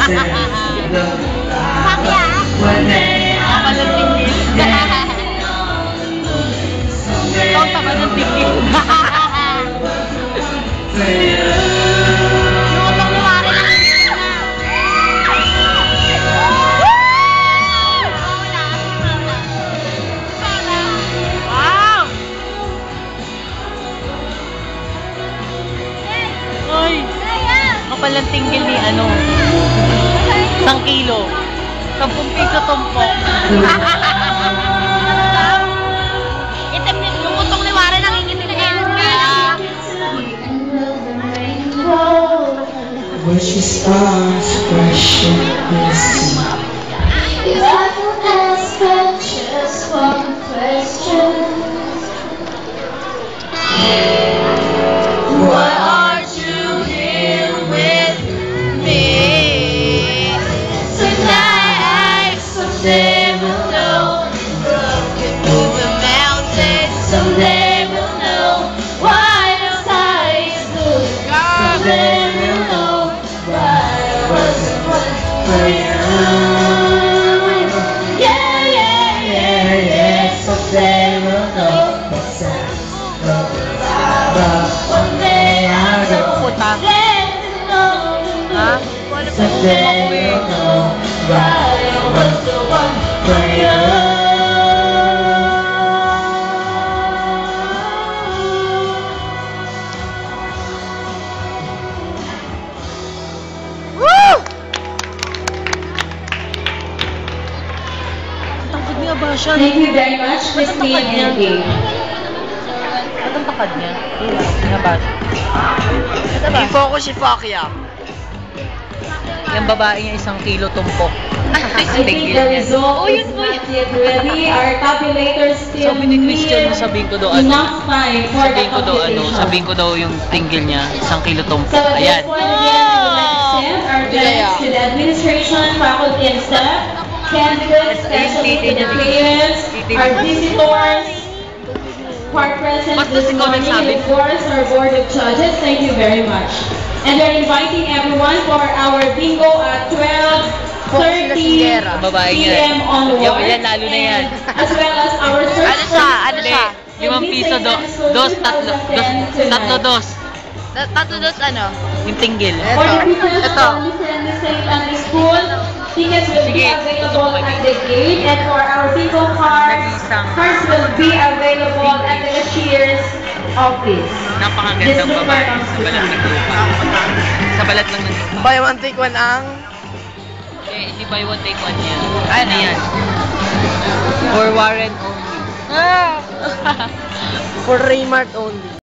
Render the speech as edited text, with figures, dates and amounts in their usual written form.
Ikaw tama ng tingin. Lutong luwari ng tingin na. Wow! Ay! Kapal ang tinggil ni ano? 1 kilo. 10 piso tumpok. Itim din. Yung utong liwari nangingitim na yan. Where she starts crashing this. If I could ask her just one question, Why aren't you here with me? Tonight, someday we'll know. Broken over mountains, someday we'll know. Why the sky is blue? Someday we'll know. Why I wasn't one for you. Yeah, yeah, yeah, yeah. Someday we'll know. One day I'll know. Let you know. Someday we'll know. Why I was the one for you. thank you very much, Christine and Dave. Ba't ang takad niya? Nabasa. I-focus si Fakya. Yung babae niya 1 kilo tumpok. I think the result is not yet ready. Our tabulators still Sabi ni Christian, need sabihin ko daw ano. enough time for the computation. Sabihin ko daw yung tinggil niya, 1 kilo tumpok. So at this Ayan. point again, we would like to send our thanks to the administration, faculty, and staff, candidates, especially to the players, our visitors, part present this morning, and of course our board of judges. Thank you very much. And we're inviting everyone for our bingo at 12:30 p.m. onwards. Yan, lalo na yan. As well as our search Ano siya? 5 piso, tatlo dos. Tatlo dos ano? Yung tinggil. For the people from Friendly St. Anne's School, tickets will be available at the gate, and for our bingo cards will be available at the cashier's office. Napakagandang babae sa balat ng lupa. Sa balat lang ng lupa. Buy one take one ang... Eh, hindi buy one take one yan. Ano yan? For Warren only. For Raymart only.